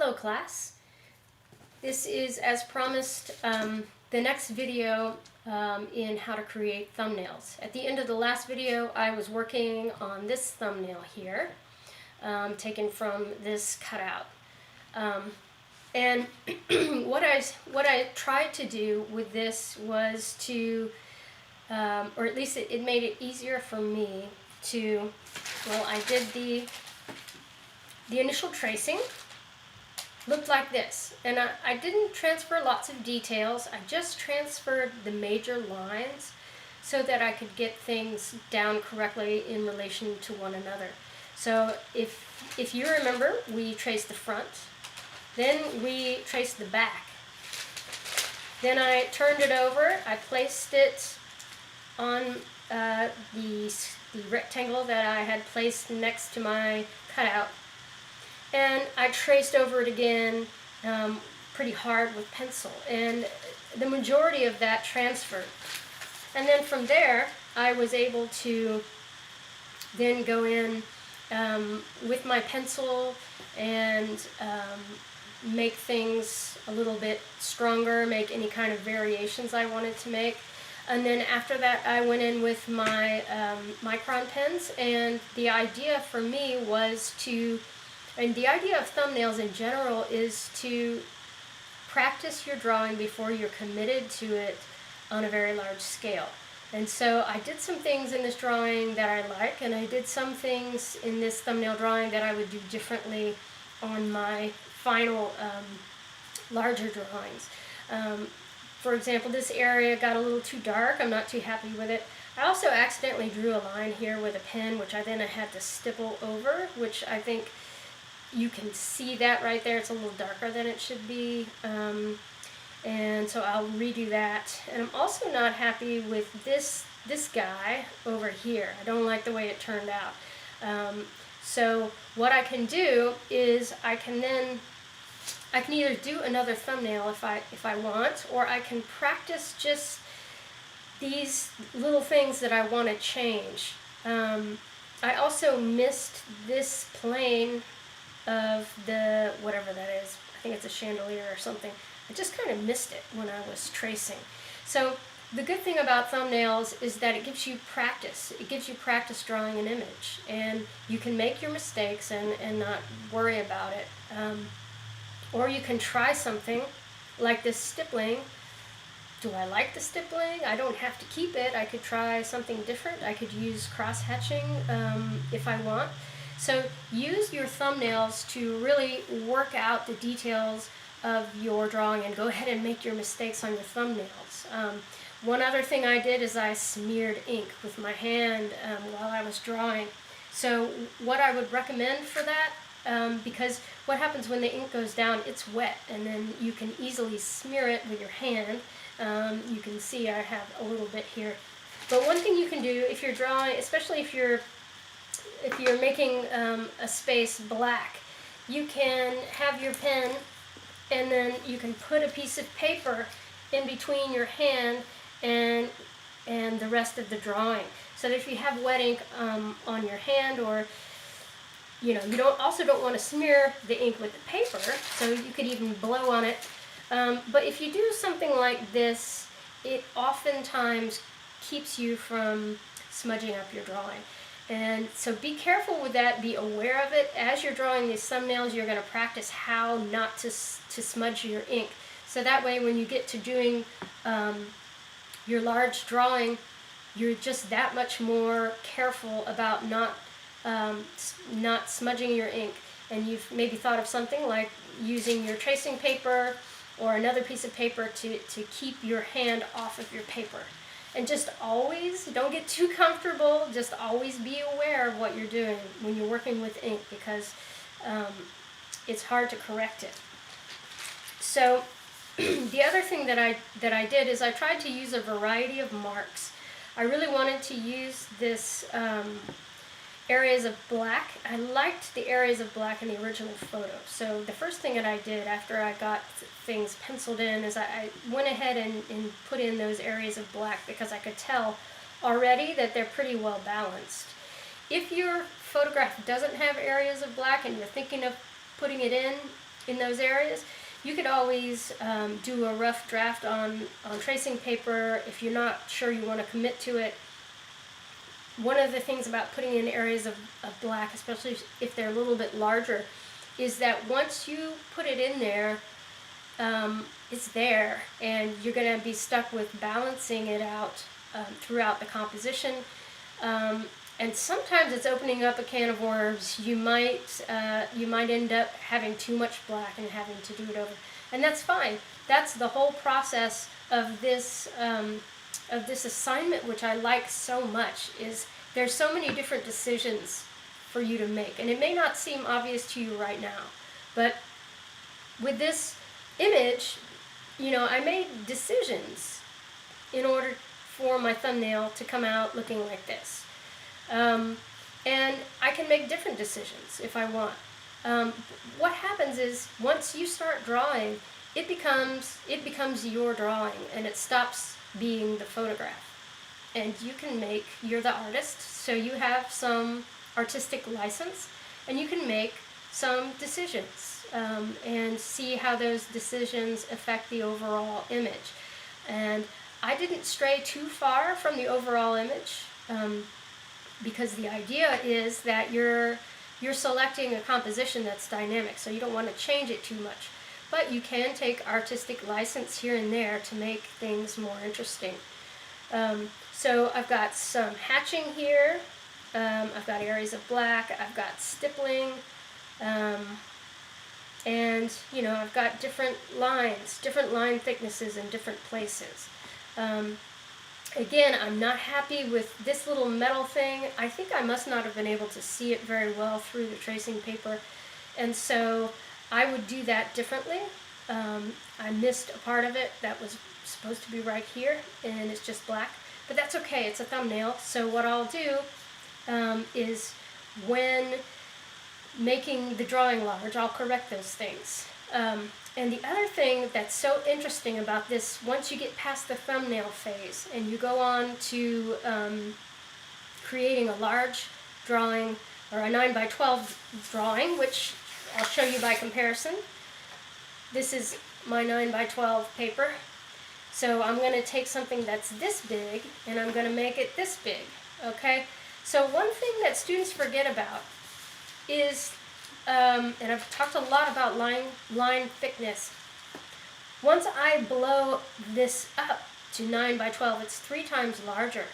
Hello class. This is, as promised, the next video in how to create thumbnails. At the end of the last video I was working on this thumbnail here, taken from this cutout. And what I tried to do with this was to, or at least it made it easier for me to, well, I did the initial tracing. Looked like this, and I didn't transfer lots of details. I just transferred the major lines so that I could get things down correctly in relation to one another. So if you remember, we traced the front, then we traced the back. Then I turned it over, I placed it on the rectangle that I had placed next to my cutout. And I traced over it again pretty hard with pencil, and the majority of that transferred. And then from there, I was able to then go in with my pencil and make things a little bit stronger, make any kind of variations I wanted to make. And then after that, I went in with my micron pens, and the idea for me was to, and the idea of thumbnails in general is to practice your drawing before you're committed to it on a very large scale. And so I did some things in this drawing that I like, and I did some things in this thumbnail drawing that I would do differently on my final larger drawings. For example, this area got a little too dark. I'm not too happy with it. I also accidentally drew a line here with a pen, which I then had to stipple over, which I think you can see that right there. It's a little darker than it should be, and so I'll redo that. And I'm also not happy with this guy over here. I don't like the way it turned out. So what I can do is I can either do another thumbnail if I want, or I can practice just these little things that I want to change. I also missed this plane of the, whatever that is, I think it's a chandelier or something. I just kind of missed it when I was tracing. So the good thing about thumbnails is that it gives you practice. It gives you practice drawing an image, and you can make your mistakes and not worry about it. Or you can try something like this stippling. Do I like the stippling? I don't have to keep it. I could try something different. I could use cross-hatching if I want. So use your thumbnails to really work out the details of your drawing and go ahead and make your mistakes on your thumbnails. One other thing I did is I smeared ink with my hand while I was drawing. So what I would recommend for that, because what happens when the ink goes down, it's wet, and then you can easily smear it with your hand. You can see I have a little bit here. But one thing you can do if you're drawing, especially if you're making a space black, you can have your pen and then you can put a piece of paper in between your hand and the rest of the drawing. So that if you have wet ink on your hand, or you also don't want to smear the ink with the paper, so you could even blow on it. But if you do something like this, it oftentimes keeps you from smudging up your drawing. And so be careful with that, be aware of it. As you're drawing these thumbnails, you're going to practice how not to smudge your ink. So that way when you get to doing your large drawing, you're just that much more careful about not smudging your ink. And you've maybe thought of something like using your tracing paper or another piece of paper to keep your hand off of your paper. And just always, don't get too comfortable, just always be aware of what you're doing when you're working with ink, because it's hard to correct it. So the other thing that I did is I tried to use a variety of marks. I really wanted to use this areas of black. I liked the areas of black in the original photo. So the first thing that I did after I got things penciled in is I went ahead and put in those areas of black, because I could tell already that they're pretty well balanced. If your photograph doesn't have areas of black and you're thinking of putting it in, in those areas. You could always do a rough draft on tracing paper if you're not sure you want to commit to it. One of the things about putting in areas of black, especially if they're a little bit larger, is that once you put it in there, it's there, and you're going to be stuck with balancing it out throughout the composition. And sometimes it's opening up a can of worms. You might end up having too much black and having to do it over, and that's fine. That's the whole process of this assignment, which I like so much. Is there's so many different decisions for you to make, and it may not seem obvious to you right now, but with this image, I made decisions in order for my thumbnail to come out looking like this. And I can make different decisions if I want. What happens is once you start drawing, it becomes your drawing, and it stops being the photograph. And you're the artist, so you have some artistic license, and you can make some decisions and see how those decisions affect the overall image. And I didn't stray too far from the overall image, because the idea is that you're selecting a composition that's dynamic, so you don't want to change it too much. But you can take artistic license here and there to make things more interesting. So I've got some hatching here, I've got areas of black, I've got stippling, and I've got different line thicknesses in different places. Again, I'm not happy with this little metal thing. I think I must not have been able to see it very well through the tracing paper, and so I would do that differently. I missed a part of it that was supposed to be right here, and it's just black, but that's okay, it's a thumbnail. So what I'll do is when making the drawing large, I'll correct those things. And the other thing that's so interesting about this, once you get past the thumbnail phase and you go on to creating a large drawing, or a 9x12 drawing, which I'll show you by comparison. This is my 9x12 paper. So I'm going to take something that's this big and I'm going to make it this big, okay? So one thing that students forget about is, and I've talked a lot about line thickness. Once I blow this up to 9x12, it's 3 times larger.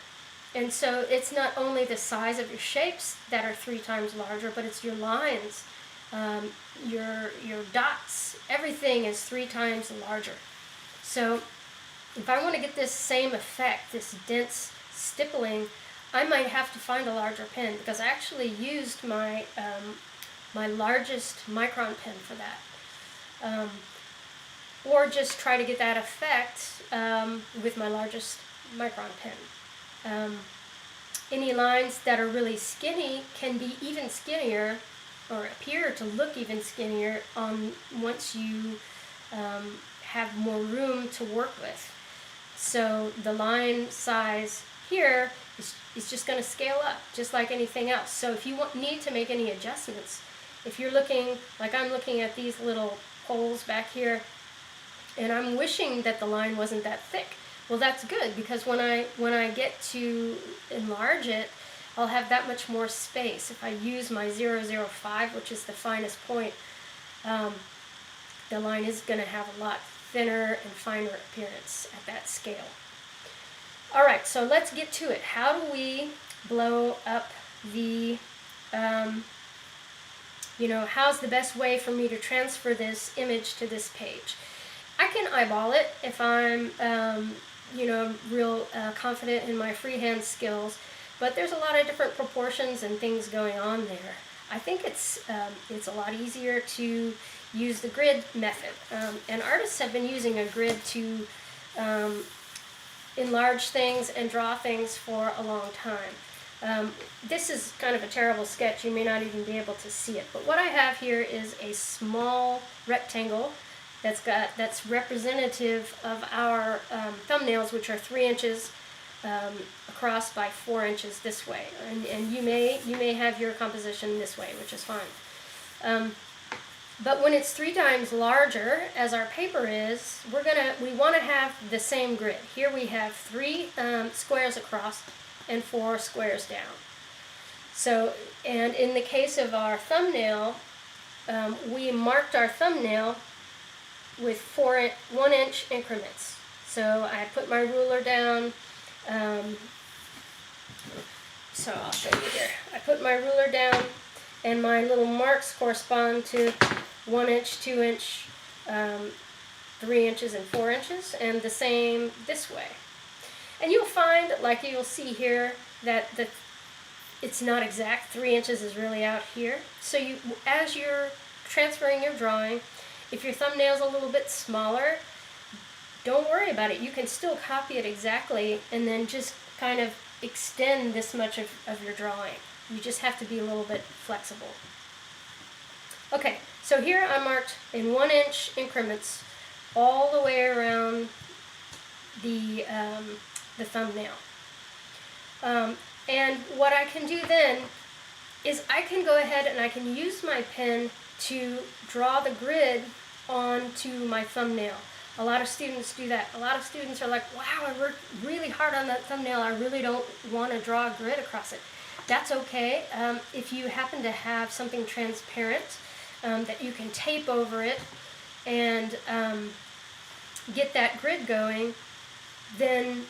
And so it's not only the size of your shapes that are 3 times larger, but it's your lines, your dots, everything is 3 times larger. So if I want to get this same effect, this dense stippling, I might have to find a larger pen, because I actually used my my largest micron pen for that. Or just try to get that effect with my largest micron pen. Any lines that are really skinny can be even skinnier, or appear to look even skinnier once you have more room to work with. So the line size here is just going to scale up, just like anything else. So if you need to make any adjustments, if you're looking, like I'm looking at these little holes back here, and I'm wishing that the line wasn't that thick, well, that's good, because when I get to enlarge it, I'll have that much more space. If I use my 005, which is the finest point, the line is going to have a lot thinner and finer appearance at that scale. All right, so let's get to it. How do we blow up the, how's the best way for me to transfer this image to this page? I can eyeball it if I'm, real confident in my freehand skills, but there's a lot of different proportions and things going on there. I think it's a lot easier to use the grid method, and artists have been using a grid to enlarge things and draw things for a long time. This is kind of a terrible sketch. You may not even be able to see it, but what I have here is a small rectangle that's representative of our thumbnails, which are 3 inches across by 4 inches this way, and you may have your composition this way, which is fine. But when it's 3 times larger, as our paper is, we want to have the same grid. Here we have 3 squares across and 4 squares down. So, and in the case of our thumbnail, we marked our thumbnail with 1-inch increments. So I put my ruler down. So I'll show you here. I put my ruler down, and my little marks correspond to 1 inch, 2 inch, 3 inches, and 4 inches, and the same this way. And you'll find, like you'll see here, that it's not exact. 3 inches is really out here. So as you're transferring your drawing, if your thumbnail's a little bit smaller, don't worry about it. You can still copy it exactly and then just kind of extend this much of your drawing. You just have to be a little bit flexible. Okay, so here I marked in 1-inch increments all the way around the thumbnail. And what I can do then is I can go ahead and I can use my pen to draw the grid onto my thumbnail. A lot of students do that. A lot of students are like, wow, I worked really hard on that thumbnail. I really don't want to draw a grid across it. That's okay. If you happen to have something transparent that you can tape over it and get that grid going, then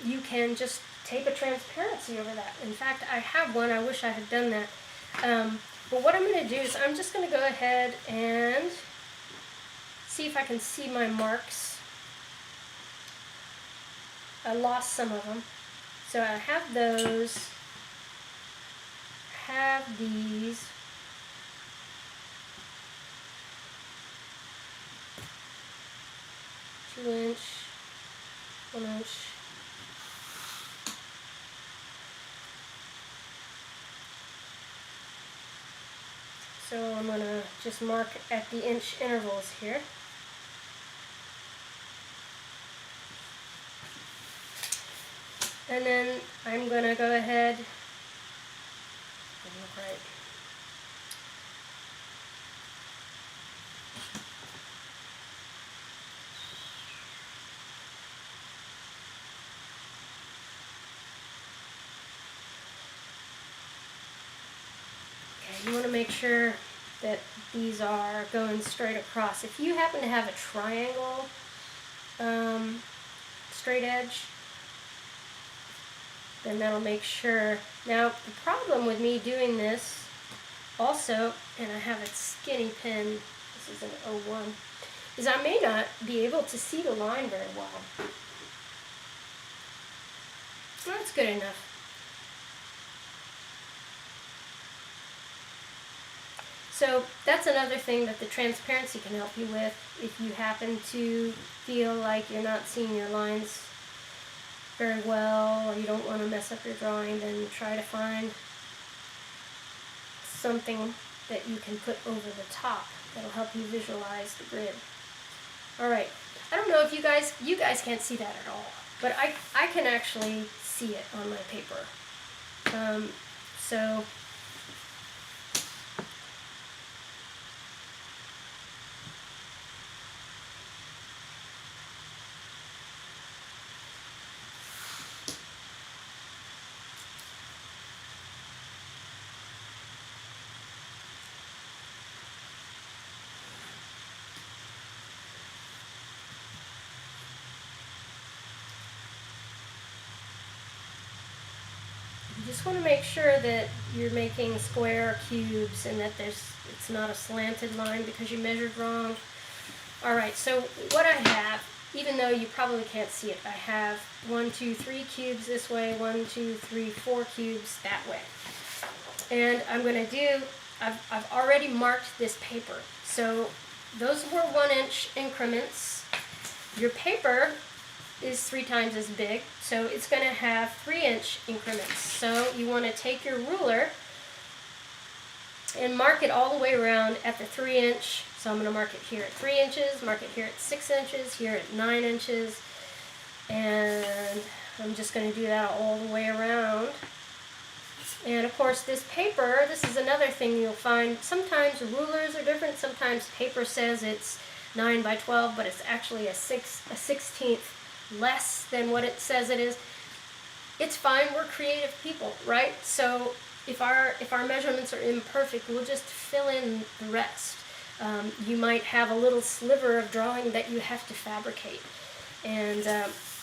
you can just tape a transparency over that. In fact, I have one. I wish I had done that. But what I'm going to do is I'm just going to go ahead and see if I can see my marks. I lost some of them. So I have those. I have these. Two-inch, 1-inch. So I'm going to just mark at the inch intervals here. And then I'm going to go ahead and look right. Okay, you want to make sure that these are going straight across. If you happen to have a triangle straight edge, then that'll make sure. Now, the problem with me doing this also, and I have a skinny pen, this is an 01, is I may not be able to see the line very well. That's good enough. So that's another thing that the transparency can help you with. If you happen to feel like you're not seeing your lines very well, or you don't want to mess up your drawing, then try to find something that you can put over the top that'll help you visualize the grid. Alright, I don't know if you guys can't see that at all, but I can actually see it on my paper. So you just want to make sure that you're making square cubes and that it's not a slanted line because you measured wrong. Alright, so what I have, even though you probably can't see it, I have 1, 2, 3 cubes this way, 1, 2, 3, 4 cubes that way. And I'm going to do, I've already marked this paper. So those were 1-inch increments. Your paper is 3 times as big, so it's going to have 3-inch increments. So you want to take your ruler and mark it all the way around at the 3-inch. So I'm going to mark it here at 3 inches, mark it here at 6 inches, here at 9 inches, and I'm just going to do that all the way around. And of course this paper, this is another thing you'll find. Sometimes rulers are different. Sometimes paper says it's 9 by 12, but it's actually a 16th less than what it says it is. It's fine, we're creative people, right? So if our measurements are imperfect, we'll just fill in the rest. You might have a little sliver of drawing that you have to fabricate. And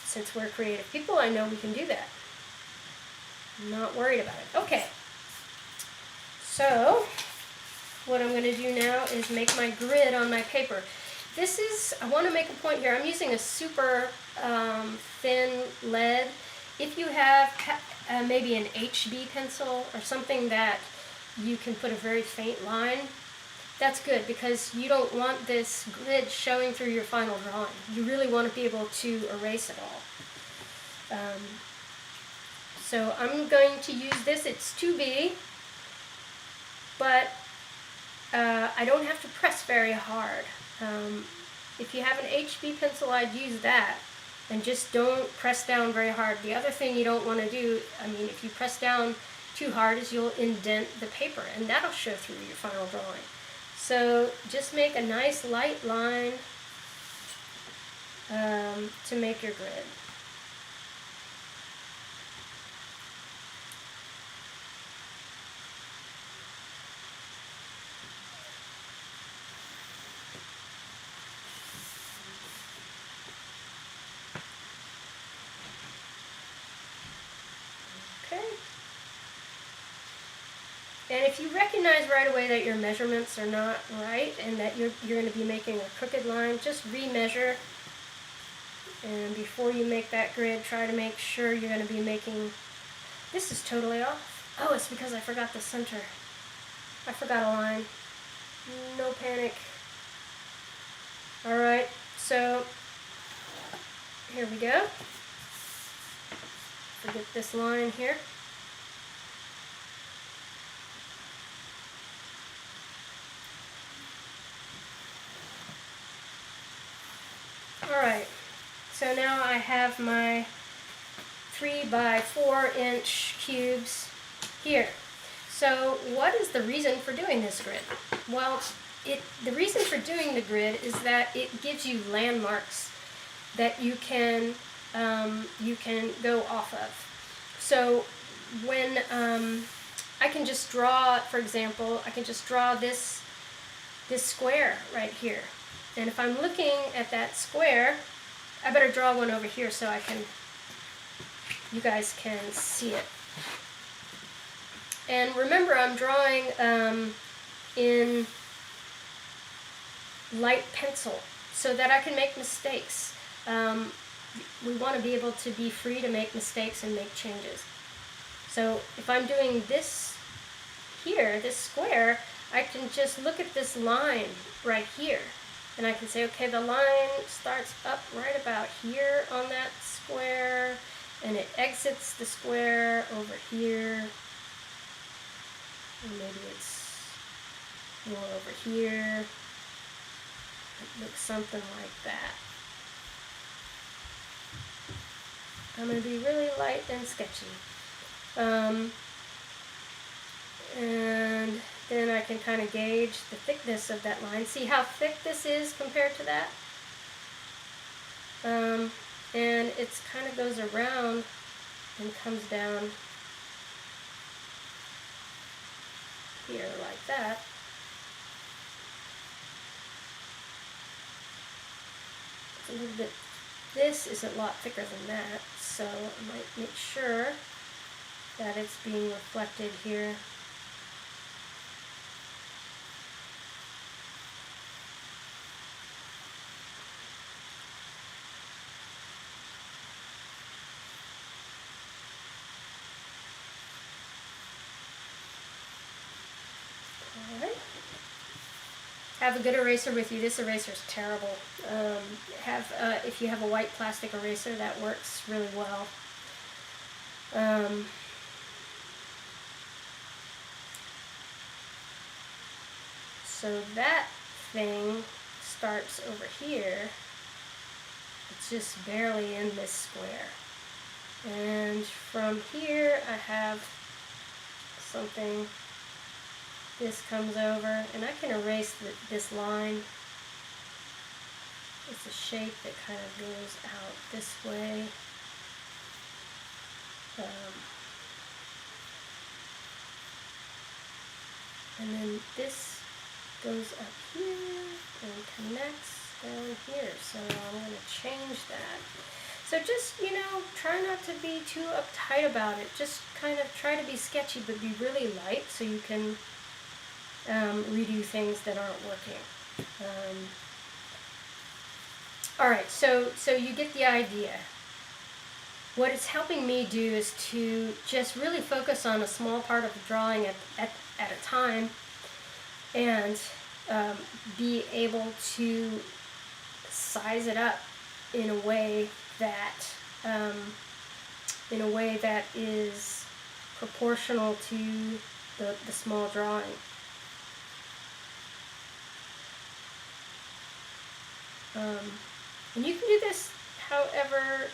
since we're creative people, I know we can do that. I'm not worried about it. Okay. So what I'm going to do now is make my grid on my paper. This is, I want to make a point here. I'm using a super thin lead. If you have maybe an HB pencil or something that you can put a very faint line, that's good, because you don't want this grid showing through your final drawing. You really want to be able to erase it all. So I'm going to use this. It's 2B, but I don't have to press very hard. If you have an HB pencil, I'd use that. And just don't press down very hard. The other thing you don't want to do, I mean, if you press down too hard, is you'll indent the paper, and that'll show through your final drawing. So just make a nice light line to make your grid. And if you recognize right away that your measurements are not right and that you're going to be making a crooked line, just remeasure. And before you make that grid, try to make sure you're going to be making... This is totally off. Oh, it's because I forgot the center. I forgot a line. No panic. Alright, so here we go. Forget this line here. Alright, so now I have my 3 by 4 inch cubes here. So what is the reason for doing this grid? Well, the reason for doing the grid is that it gives you landmarks that you can go off of. So when I can just draw, for example, I can just draw this square right here. And if I'm looking at that square, I better draw one over here so you guys can see it. And remember, I'm drawing in light pencil so that I can make mistakes. We want to be able to be free to make mistakes and make changes. So if I'm doing this here, this square, I can just look at this line right here. And I can say, okay, the line starts up right about here on that square, and it exits the square over here. And maybe it's more over here. It looks something like that. I'm going to be really light and sketchy. And then I can kind of gauge the thickness of that line. See how thick this is compared to that? And it kind of goes around and comes down here like that. It's a little bit, this is a lot thicker than that, so I might make sure that it's being reflected here. Alright. Have a good eraser with you. This eraser is terrible. If you have a white plastic eraser, that works really well. So that thing starts over here. It's just barely in this square. And from here I have something. This comes over, and I can erase this line. It's a shape that kind of goes out this way. And then this goes up here and connects down here. So I'm going to change that. So just, try not to be too uptight about it. Just kind of try to be sketchy, but be really light so you can redo things that aren't working. All right, so you get the idea. What it's helping me do is to just really focus on a small part of the drawing at a time, and be able to size it up in a way that is proportional to the small drawing. And you can do this however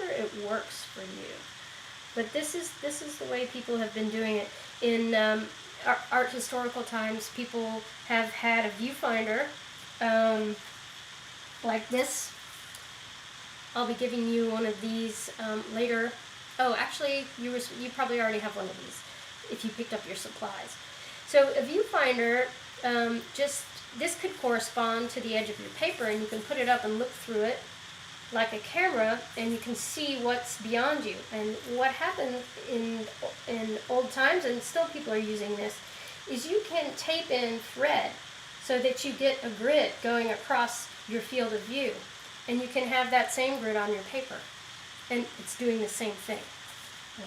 it works for you. But this is the way people have been doing it. In art historical times, people have had a viewfinder like this. I'll be giving you one of these later. Oh, actually, you probably already have one of these if you picked up your supplies. So a viewfinder, this could correspond to the edge of your paper, and you can put it up and look through it like a camera, and you can see what's beyond you. And what happened in old times, and still people are using this, is you can tape in thread so that you get a grid going across your field of view, and you can have that same grid on your paper, and it's doing the same thing.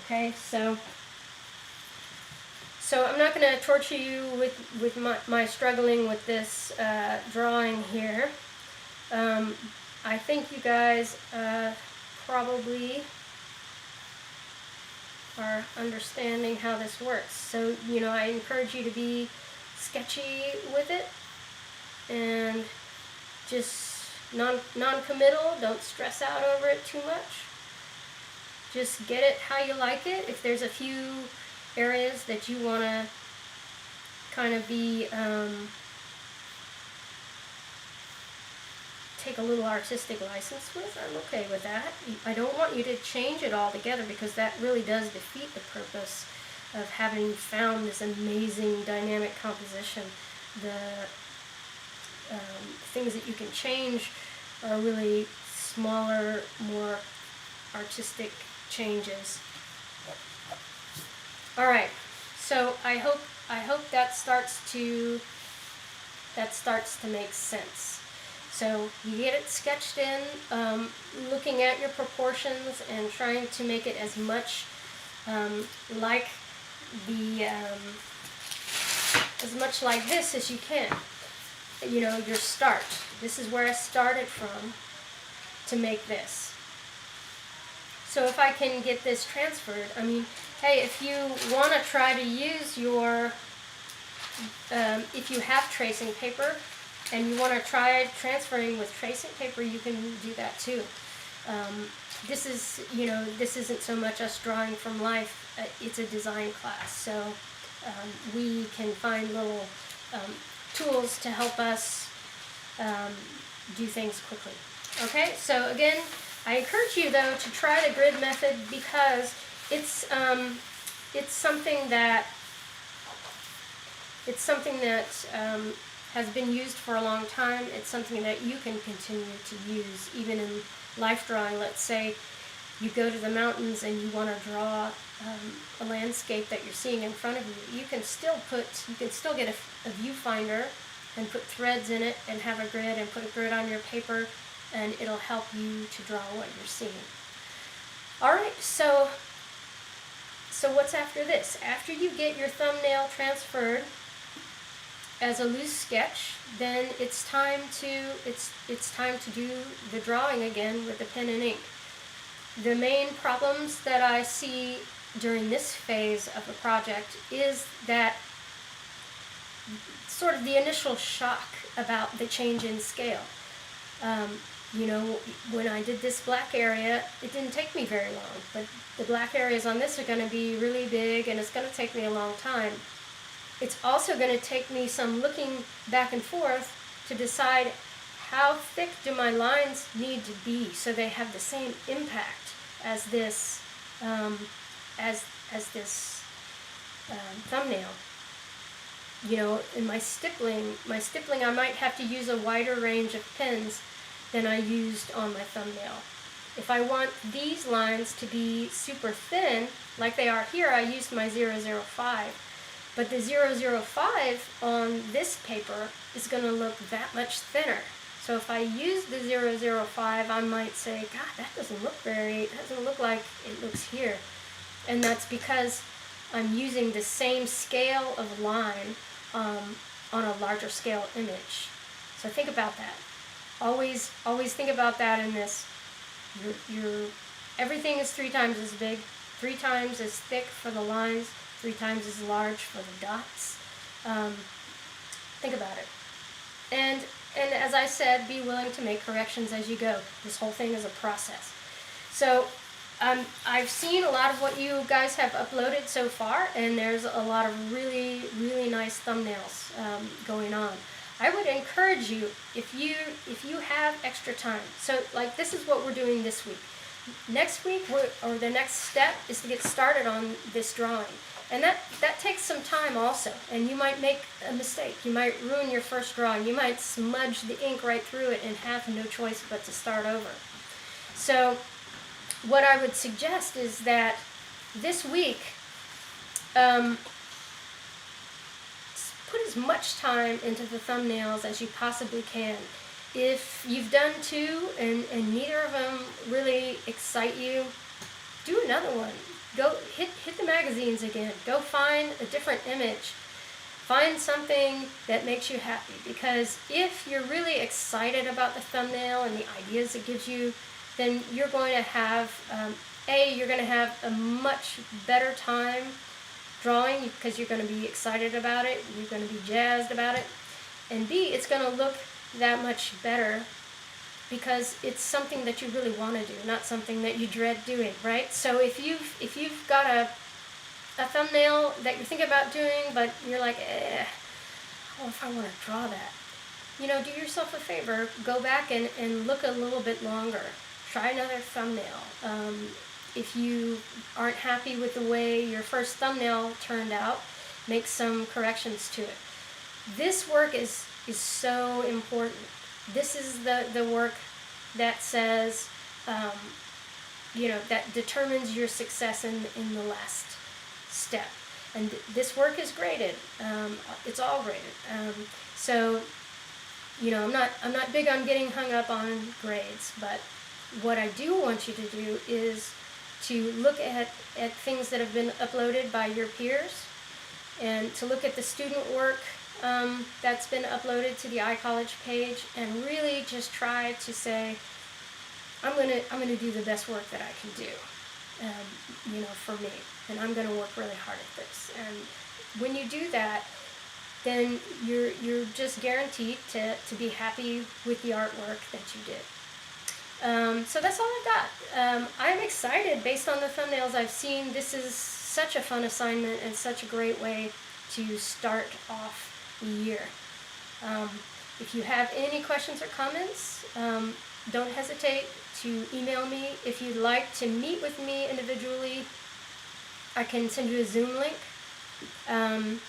Okay, so I'm not going to torture you with my struggling with this drawing here. I think you guys probably are understanding how this works. So, I encourage you to be sketchy with it, and just non-committal. Don't stress out over it too much. Just get it how you like it. If there's a few areas that you want to kind of be take a little artistic license with, I'm okay with that. I don't want you to change it all together, because that really does defeat the purpose of having found this amazing dynamic composition. The things that you can change are really smaller, more artistic changes. All right, so I hope that starts to make sense. So you get it sketched in, looking at your proportions and trying to make it as much like this as you can. Your start. This is where I started from to make this. So if I can get this transferred, hey, if you want to try to use your, if you have tracing paper and you want to try transferring with tracing paper, you can do that too. This isn't so much us drawing from life, it's a design class. So we can find little tools to help us do things quickly. Okay, so again, I encourage you though to try the grid method, because it's something that has been used for a long time. It's something that you can continue to use even in life drawing. Let's say you go to the mountains and you want to draw a landscape that you're seeing in front of you. You can still get a viewfinder and put threads in it and have a grid and put a grid on your paper, and it'll help you to draw what you're seeing. All right, so what's after this? After you get your thumbnail transferred as a loose sketch, then it's time to do the drawing again with the pen and ink. The main problems that I see during this phase of the project is that sort of the initial shock about the change in scale. You know, when I did this black area, it didn't take me very long, but the black areas on this are going to be really big, and it's going to take me a long time. It's also going to take me some looking back and forth to decide how thick do my lines need to be so they have the same impact as this as this thumbnail. You know, in my stippling, I might have to use a wider range of pins than I used on my thumbnail. If I want these lines to be super thin, like they are here, I used my 005. But the 005 on this paper is going to look that much thinner. So if I use the 005, I might say, God, that doesn't look like it looks here. And that's because I'm using the same scale of line on a larger scale image. So think about that. Always think about that in this. Everything is 3 times as big, 3 times as thick for the lines, 3 times as large for the dots. Think about it. And as I said, be willing to make corrections as you go. This whole thing is a process. So I've seen a lot of what you guys have uploaded so far, and there's a lot of really, really nice thumbnails going on. I would encourage you, if you have extra time, so like this is what we're doing this week. Next week, or the next step, is to get started on this drawing. And that takes some time also, and you might make a mistake. You might ruin your first drawing. You might smudge the ink right through it and have no choice but to start over. So what I would suggest is that this week, put as much time into the thumbnails as you possibly can. If you've done 2 and neither of them really excite you, do another one. Go hit the magazines again. Go find a different image. Find something that makes you happy, because if you're really excited about the thumbnail and the ideas it gives you, then you're going to have, you're going to have a much better time drawing because you're going to be excited about it, you're going to be jazzed about it, and B, it's going to look that much better because it's something that you really want to do, not something that you dread doing, right? So if you've got a thumbnail that you're thinking about doing, but you're like, I don't know if I want to draw that, you know, do yourself a favor, go back and look a little bit longer. Try another thumbnail. If you aren't happy with the way your first thumbnail turned out, make some corrections to it. This work is so important. This is the work that says, that determines your success in the last step. And this work is graded. It's all graded. So, I'm not big on getting hung up on grades, but what I do want you to do is to look at things that have been uploaded by your peers, and to look at the student work that's been uploaded to the iCollege page, and really just try to say, I'm gonna do the best work that I can do, for me, and I'm gonna work really hard at this. And when you do that, then you're just guaranteed to be happy with the artwork that you did. So that's all I've got. I'm excited based on the thumbnails I've seen. This is such a fun assignment and such a great way to start off the year. If you have any questions or comments, don't hesitate to email me. If you'd like to meet with me individually, I can send you a Zoom link, and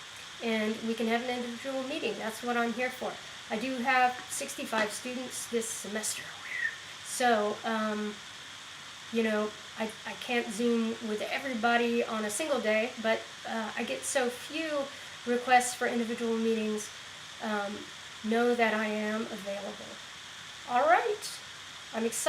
we can have an individual meeting. That's what I'm here for. I do have 65 students this semester. So, I can't Zoom with everybody on a single day, but I get so few requests for individual meetings. Know that I am available. All right. I'm excited.